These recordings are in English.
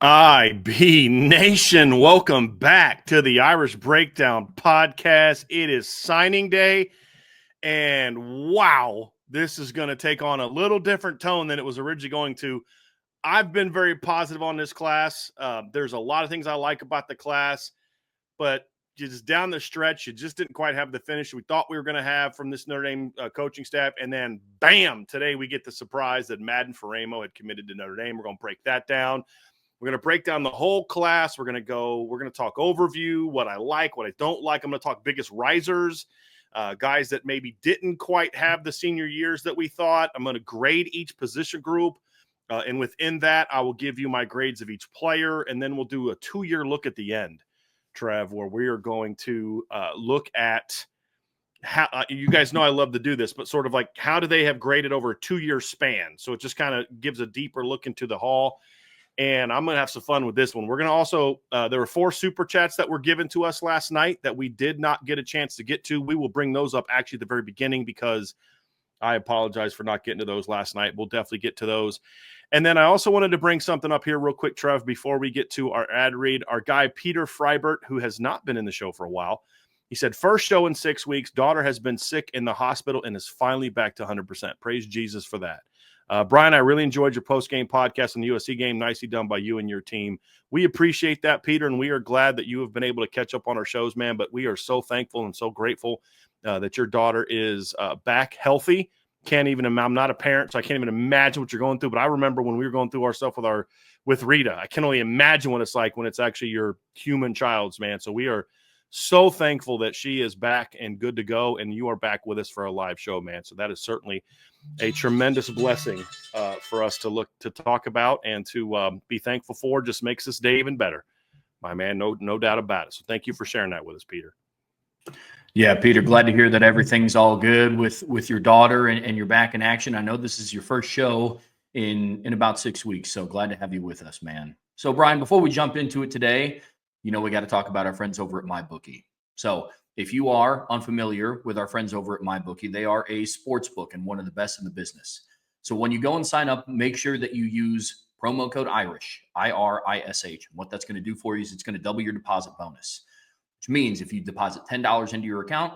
IB Nation, welcome back to the Irish Breakdown podcast. It is signing day, and wow, this is going to take on a little different tone than it was originally going to. I've been very positive on this class. There's a lot of things I like about the class, but just down the stretch, you just didn't quite have the finish we thought we were going to have from this Notre Dame coaching staff. And then, bam, today we get the surprise that Madden Faraimo had committed to Notre Dame. We're going to break that down. We're going to break down the whole class. We're going to talk overview, what I like, what I don't like. I'm going to talk biggest risers, guys that maybe didn't quite have the senior years that we thought. I'm going to grade each position group. And within that, I will give you my grades of each player. And then we'll do a 2-year look at the end, Trev, where we are going to look at how you guys know I love to do this, but sort of like how do they have graded over a 2-year span? So it just kind of gives a deeper look into the haul. And I'm going to have some fun with this one. We're going to also, there were 4 super chats that were given to us last night that we did not get a chance to get to. We will bring those up actually at the very beginning because I apologize for not getting to those last night. We'll definitely get to those. And then I also wanted to bring something up here real quick, Trev, before we get to our ad read. Our guy, Peter Freibert, who has not been in the show for a while, he said, first show in 6 weeks, daughter has been sick in the hospital and is finally back to 100%. Praise Jesus for that. Brian, I really enjoyed your post-game podcast on the USC game. Nicely done by you and your team. We appreciate that, Peter, and we are glad that you have been able to catch up on our shows, man. But we are so thankful and so grateful that your daughter is back healthy. I'm not a parent, so I can't even imagine what you're going through. But I remember when we were going through our stuff with Rita. I can only imagine what it's like when it's actually your human child's, man. So we are so thankful that she is back and good to go, and you are back with us for a live show, man. So that is certainly a tremendous blessing for us to talk about and to be thankful for. Just makes this day even better, my man. No doubt about it. So thank you for sharing that with us, Peter. Yeah, Peter, glad to hear that everything's all good with your daughter and you're back in action. I know this is your first show in about 6 weeks, so glad to have you with us, man. So, Brian, before we jump into it today, we got to talk about our friends over at MyBookie. So if you are unfamiliar with our friends over at MyBookie, they are a sports book and one of the best in the business. So when you go and sign up, make sure that you use promo code IRISH, IRISH. And what that's going to do for you is it's going to double your deposit bonus, which means if you deposit $10 into your account,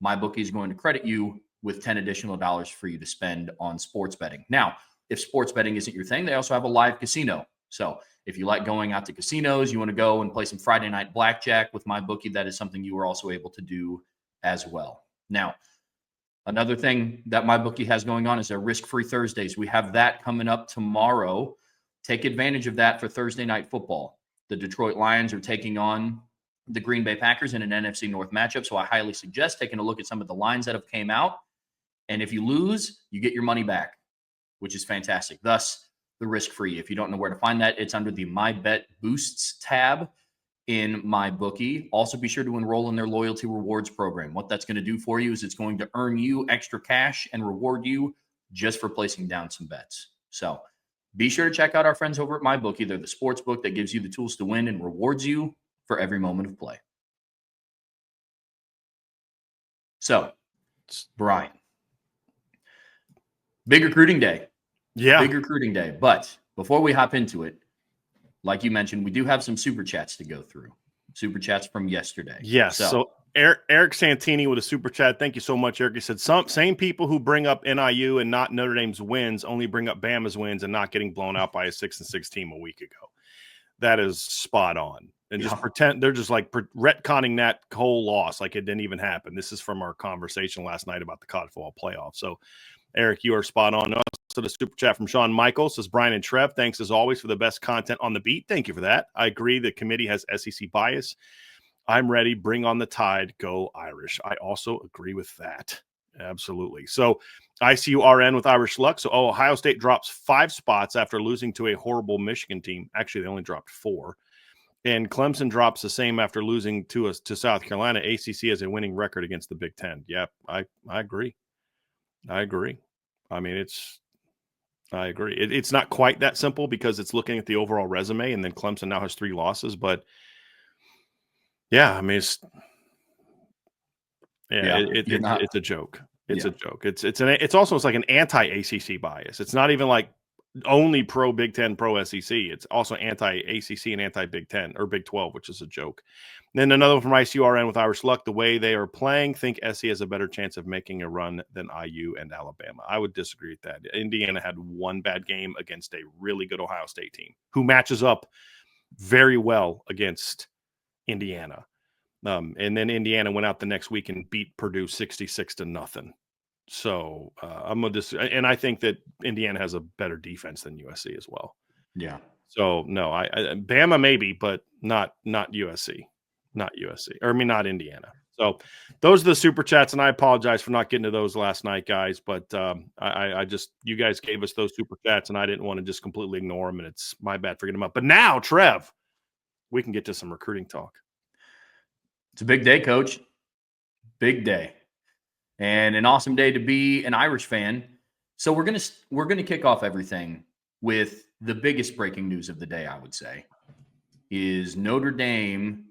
MyBookie is going to credit you with $10 additional for you to spend on sports betting. Now, if sports betting isn't your thing, they also have a live casino. So if you like going out to casinos, you want to go and play some Friday night blackjack with MyBookie, that is something you are also able to do as well. Now, another thing that MyBookie has going on is their risk-free Thursdays. We have that coming up tomorrow. Take advantage of that for Thursday night football. The Detroit Lions are taking on the Green Bay Packers in an NFC North matchup, so I highly suggest taking a look at some of the lines that have came out. And if you lose, you get your money back, which is fantastic. Thus, the risk-free. If you don't know where to find that, it's under the My Bet Boosts tab in MyBookie. Also, be sure to enroll in their loyalty rewards program. What that's going to do for you is it's going to earn you extra cash and reward you just for placing down some bets. So be sure to check out our friends over at MyBookie. They're the sports book that gives you the tools to win and rewards you for every moment of play. So, Brian, big recruiting day. Yeah. Big recruiting day. But before we hop into it, like you mentioned, we do have some super chats to go through. Super chats from yesterday. Yes. So Eric Santini with a super chat. Thank you so much, Eric. He said, same people who bring up NIU and not Notre Dame's wins only bring up Bama's wins and not getting blown out by a 6-6 team a week ago. That is spot on. And just pretend they're just like retconning that whole loss like it didn't even happen. This is from our conversation last night about the college football playoff. So, Eric, you are spot on. Also, the super chat from Sean Michael says, Brian and Trev, thanks as always for the best content on the beat. Thank you for that. I agree the committee has SEC bias. I'm ready. Bring on the tide. Go Irish. I also agree with that. Absolutely. So ICURN with Irish luck. So Ohio State drops 5 spots after losing to a horrible Michigan team. Actually, they only dropped 4. And Clemson drops the same after losing to South Carolina. ACC has a winning record against the Big Ten. Yep, I agree. I agree. I mean, I agree. It's not quite that simple because it's looking at the overall resume, and then Clemson now has 3 losses. But yeah, I mean, it's a joke. It's a joke. It's like an anti-ACC bias. It's not even like only pro Big Ten, pro SEC. It's also anti-ACC and anti-Big Ten or Big 12, which is a joke. Then another one from ICURN with Irish Luck. The way they are playing, think SC has a better chance of making a run than IU and Alabama. I would disagree with that. Indiana had one bad game against a really good Ohio State team who matches up very well against Indiana. And then Indiana went out the next week and beat Purdue 66-0. So I'm going to and I think that Indiana has a better defense than USC as well. Yeah. So no, I Bama maybe, but not USC, not Indiana. So those are the super chats, and I apologize for not getting to those last night, guys. But I just, you guys gave us those super chats, and I didn't want to just completely ignore them, and it's my bad for getting them up. But now, Trev, we can get to some recruiting talk. It's a big day, Coach. Big day. And an awesome day to be an Irish fan. So we're gonna kick off everything with the biggest breaking news of the day, I would say, is Notre Dame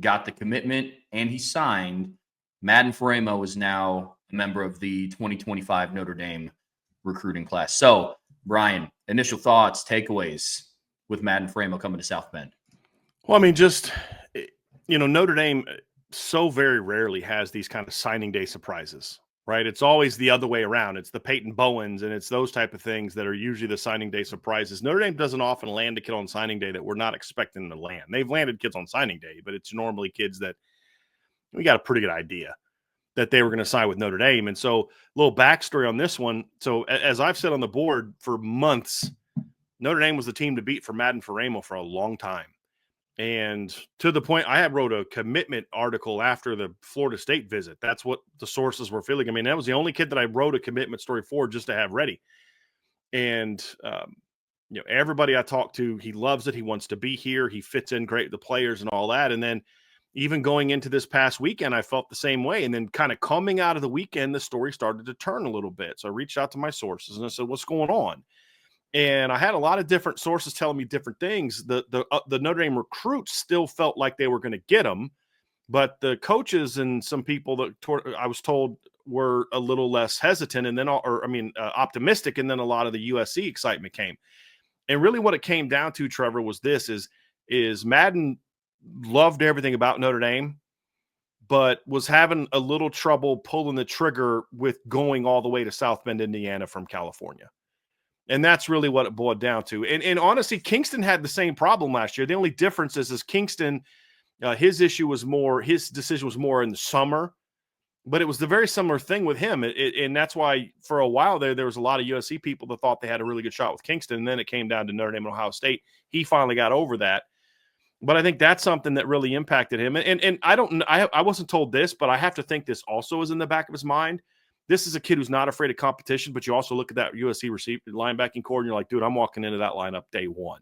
got the commitment and he signed. Madden Faraimo is now a member of the 2025 Notre Dame recruiting class. So, Brian, initial thoughts, takeaways with Madden Faraimo coming to South Bend? Well, I mean, just, Notre Dame so very rarely has these kind of signing day surprises, right? It's always the other way around. It's the Peyton Bowens and it's those type of things that are usually the signing day surprises. Notre Dame doesn't often land a kid on signing day that we're not expecting to land. They've landed kids on signing day, but it's normally kids that we got a pretty good idea that they were going to sign with Notre Dame. And so a little backstory on this one. So as I've said on the board for months, Notre Dame was the team to beat for Madden Faraimo for a long time. And to the point, I wrote a commitment article after the Florida State visit. That's what the sources were feeling. I mean, that was the only kid that I wrote a commitment story for just to have ready. And, everybody I talked to, he loves it. He wants to be here. He fits in great with the players and all that. And then even going into this past weekend, I felt the same way. And then kind of coming out of the weekend, the story started to turn a little bit. So I reached out to my sources and I said, what's going on? And I had a lot of different sources telling me different things. The Notre Dame recruits still felt like they were going to get him, but the coaches and some people that I was told were a little less hesitant, and then, optimistic. And then a lot of the USC excitement came. And really, what it came down to, Trevor, was this: is Madden loved everything about Notre Dame, but was having a little trouble pulling the trigger with going all the way to South Bend, Indiana from California. And that's really what it boiled down to. And honestly, Kingston had the same problem last year. The only difference is Kingston, his decision was more in the summer, but it was the very similar thing with him. And that's why for a while there was a lot of USC people that thought they had a really good shot with Kingston. And then it came down to Notre Dame and Ohio State. He finally got over that. But I think that's something that really impacted him. And I wasn't told this, but I have to think this also is in the back of his mind. This is a kid who's not afraid of competition, but you also look at that USC receiver linebacking core and you're like, dude, I'm walking into that lineup day one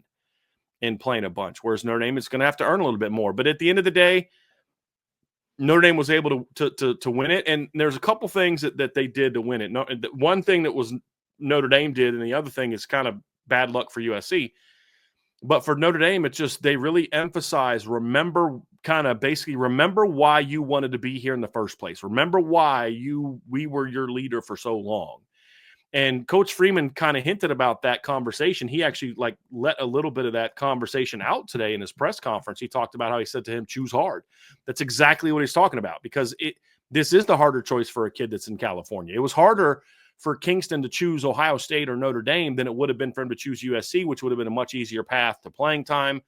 and playing a bunch. Whereas Notre Dame is going to have to earn a little bit more. But at the end of the day, Notre Dame was able to win it. And there's a couple things that they did to win it. No, one thing that was Notre Dame did, and the other thing is kind of bad luck for USC. But for Notre Dame, it's just they really emphasize, remember why you wanted to be here in the first place. Remember why we were your leader for so long. And Coach Freeman kind of hinted about that conversation. He actually let a little bit of that conversation out today in his press conference. He talked about how he said to him, choose hard. That's exactly what he's talking about, because this is the harder choice for a kid that's in California. It was harder for Kingston to choose Ohio State or Notre Dame than it would have been for him to choose USC, which would have been a much easier path to playing time,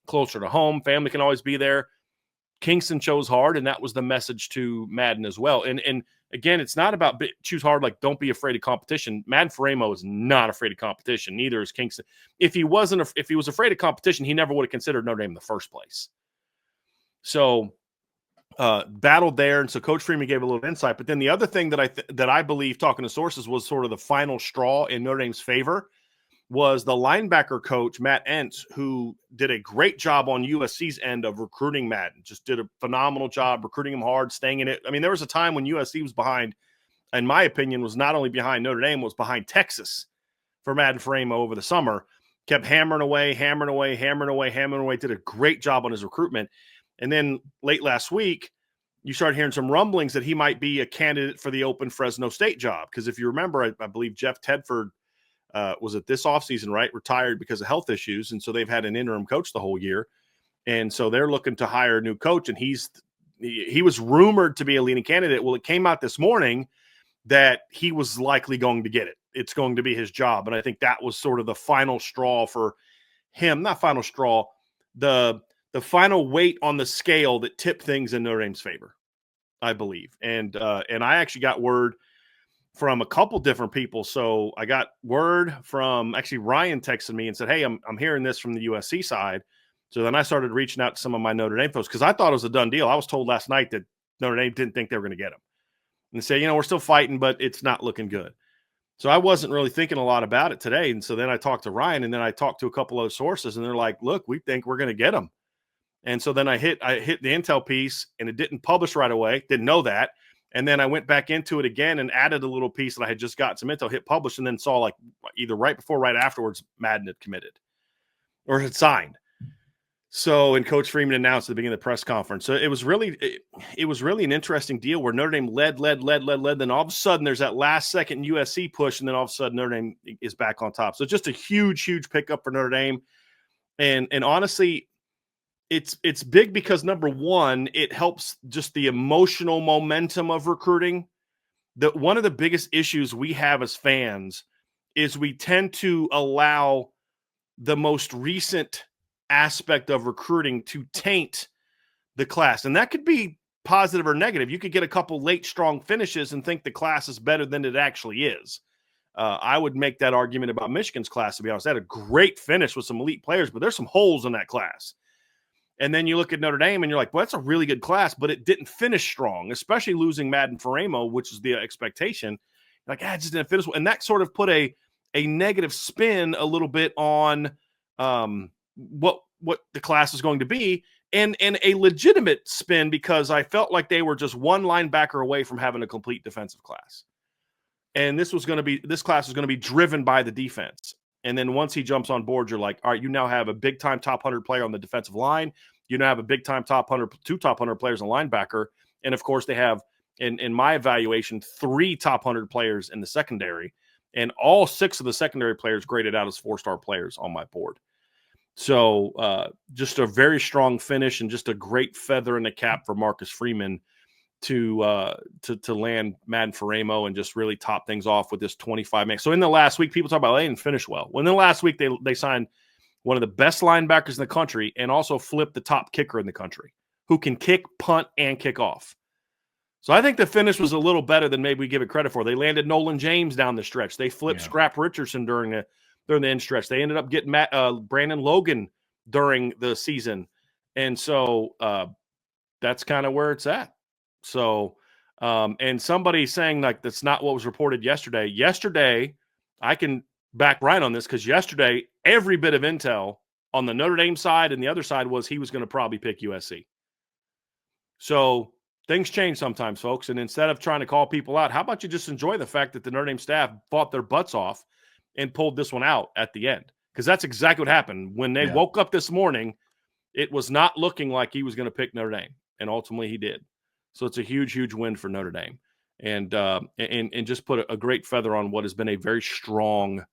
closer to home. Family can always be there. Kingston chose hard, and that was the message to Madden as well. And again, it's not about choose hard, like don't be afraid of competition. Madden Faraimo is not afraid of competition. Neither is Kingston. If he was afraid of competition, he never would have considered Notre Dame in the first place. So battled there, and so Coach Freeman gave a little insight. But then the other thing that I believe, talking to sources, was sort of the final straw in Notre Dame's favor was the linebacker coach, Matt Entz, who did a great job on USC's end of recruiting Madden. Just did a phenomenal job recruiting him hard, staying in it. I mean, there was a time when USC was behind, in my opinion, was not only behind Notre Dame, was behind Texas for Madden Faraimo over the summer. Kept hammering away, did a great job on his recruitment. And then late last week, you started hearing some rumblings that he might be a candidate for the open Fresno State job. Because if you remember, I believe Jeff Tedford was it this offseason, right? Retired because of health issues. And so they've had an interim coach the whole year. And so they're looking to hire a new coach. And he was rumored to be a leading candidate. Well, it came out this morning that he was likely going to get it. It's going to be his job. And I think that was sort of the final straw for him, not final straw, the final weight on the scale that tipped things in Notre Dame's favor, I believe. And I actually got word from a couple different people. So I got word from actually Ryan texted me and said, "Hey, I'm hearing this from the USC side." So then I started reaching out to some of my Notre Dame folks because I thought it was a done deal. I was told last night that Notre Dame didn't think they were going to get him. And say, we're still fighting, but it's not looking good. So I wasn't really thinking a lot about it today. And so then I talked to Ryan, and then I talked to a couple other sources, and they're like, "Look, we think we're going to get him." And so then I hit the intel piece, and it didn't publish right away. Didn't know that. And then I went back into it again and added a little piece that I had just got some intel, hit publish, and then saw like either right before or right afterwards, Madden had committed or had signed. So, and Coach Freeman announced at the beginning of the press conference. So it was really an interesting deal where Notre Dame led. Then all of a sudden there's that last second USC push, and then all of a sudden Notre Dame is back on top. So just a huge pickup for Notre Dame. And honestly, it's big because number one, it helps just the emotional momentum of recruiting. One of the biggest issues we have as fans is we tend to allow the most recent aspect of recruiting to taint the class. And that could be positive or negative. You could get a couple late strong finishes and think the class is better than it actually is. I would make that argument about Michigan's class, to be honest. They had a great finish with some elite players, but there's some holes in that class. And then you look at Notre Dame and you're like, well, that's a really good class, but it didn't finish strong, especially losing Madden Faraimo, which is the expectation. Like, it just didn't finish. And that sort of put a negative spin a little bit on what the class is going to be, and a legitimate spin because I felt like they were just one linebacker away from having a complete defensive class. And this class was going to be driven by the defense. And then once he jumps on board, you're like, all right, you now have a big time top 100 player on the defensive line. You now have a big time two top 100 players in linebacker. And of course they have, in my evaluation, 3 top 100 players in the secondary, and all 6 of the secondary players graded out as 4-star players on my board. So just a very strong finish and just a great feather in the cap for Marcus Freeman to land Madden Faraimo and just really top things off with this 25-man. So in the last week, people talk about they didn't finish well. Well, in the last week, they signed one of the best linebackers in the country and also flipped the top kicker in the country who can kick, punt, and kick off. So I think the finish was a little better than maybe we give it credit for. They landed Nolan James down the stretch. They flipped Scrap Richardson during the end stretch. They ended up getting Brandon Logan during the season. And so that's kind of where it's at. So, and somebody saying like, that's not what was reported yesterday. Yesterday, I can back Ryan on this because yesterday, every bit of intel on the Notre Dame side and the other side was he was going to probably pick USC. So things change sometimes, folks. And instead of trying to call people out, how about you just enjoy the fact that the Notre Dame staff fought their butts off and pulled this one out at the end? Because that's exactly what happened. When they woke up this morning, it was not looking like he was going to pick Notre Dame. And ultimately he did. So it's a huge win for Notre Dame. And just put a great feather on what has been a very strong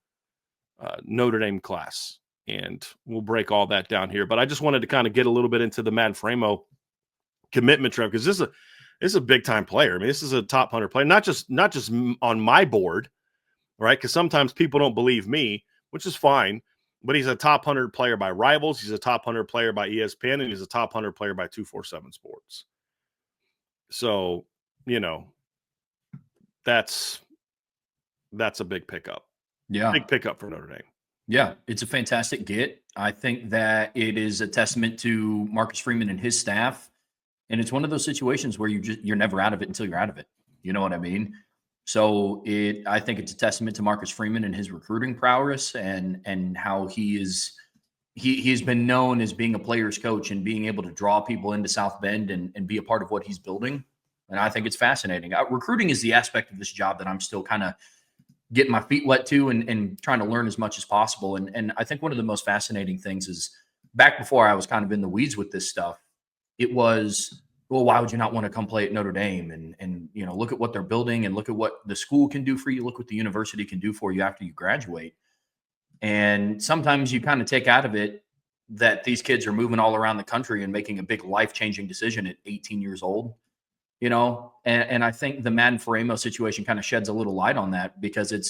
Notre Dame class. And we'll break all that down here. But I just wanted to kind of get a little bit into the Madden Faraimo commitment trap, because this is a big time player. I mean, this is a top 100 player, not just on my board, right? Because sometimes people don't believe me, which is fine. But he's a top 100 player by Rivals. He's a top 100 player by ESPN, and he's a top 100 player by 247 Sports. So, that's a big pickup. Yeah. Big pickup for Notre Dame. Yeah, it's a fantastic get. I think that it is a testament to Marcus Freeman and his staff. And it's one of those situations where you're never out of it until you're out of it. You know what I mean? So I think it's a testament to Marcus Freeman and his recruiting prowess and how he's been known as being a player's coach and being able to draw people into South Bend and be a part of what he's building. And I think it's fascinating. Recruiting is the aspect of this job that I'm still kind of getting my feet wet to and trying to learn as much as possible. And I think one of the most fascinating things is, back before I was kind of in the weeds with this stuff, it was, well, why would you not want to come play at Notre Dame? And look at what they're building and look at what the school can do for you. Look what the university can do for you after you graduate. And sometimes you kind of take out of it that these kids are moving all around the country and making a big life-changing decision at 18 years old, you know? And I think the Madden Faraimo situation kind of sheds a little light on that, because it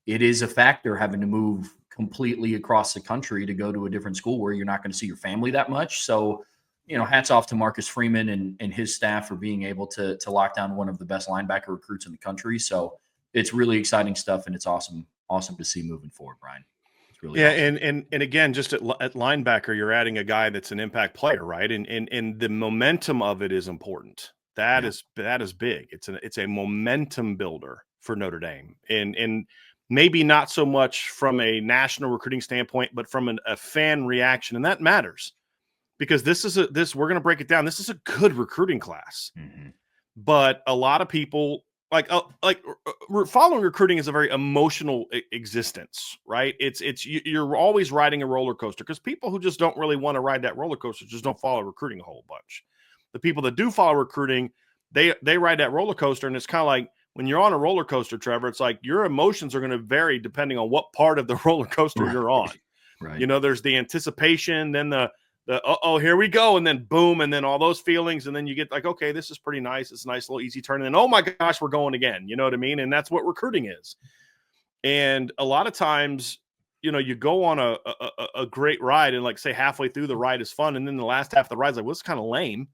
is a factor having to move completely across the country to go to a different school where you're not going to see your family that much. So, you know, hats off to Marcus Freeman and his staff for being able to lock down one of the best linebacker recruits in the country. So it's really exciting stuff, and it's awesome to see moving forward, Brian. It's really awesome. And again, just at linebacker, you're adding a guy that's an impact player, right? And the momentum of it is important. That is big. It's a momentum builder for Notre Dame, and maybe not so much from a national recruiting standpoint, but from a fan reaction, and that matters, because we're going to break it down. This is a good recruiting class, but a lot of people following recruiting is a very emotional existence, right? You're always riding a roller coaster, because people who just don't really want to ride that roller coaster just don't follow recruiting a whole bunch. The people that do follow recruiting, they ride that roller coaster, and it's kind of like when you're on a roller coaster, Trevor, it's like your emotions are going to vary depending on what part of the roller coaster you're on. Right. You know, there's the anticipation, then the here we go, and then boom, and then all those feelings, and then you get like, okay, this is pretty nice. It's a nice little easy turn, and then, oh my gosh, we're going again. You know what I mean? And that's what recruiting is. And a lot of times, you know, you go on a great ride, and like say halfway through the ride is fun, and then the last half of the ride is like, well, it's kind of lame.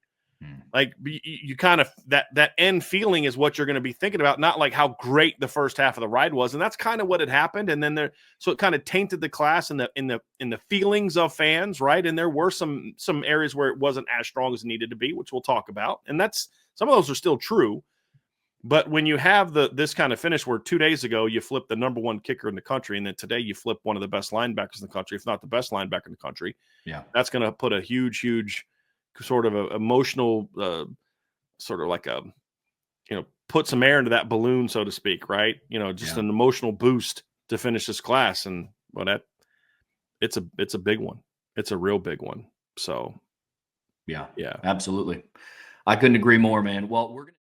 Like you kind of that end feeling is what you're going to be thinking about, not like how great the first half of the ride was. And that's kind of what had happened. And then so it kind of tainted the class in the feelings of fans, right? And there were some areas where it wasn't as strong as it needed to be, which we'll talk about. And that's some of those are still true. But when you have this kind of finish where 2 days ago you flipped the number one kicker in the country, and then today you flip one of the best linebackers in the country, if not the best linebacker in the country, that's going to put a huge sort of a emotional sort of like a, you know, put some air into that balloon, so to speak, right? You know, just an emotional boost to finish this class. And well, it's a big one. It's a real big one. So yeah, absolutely. I couldn't agree more, man. Well, we're going to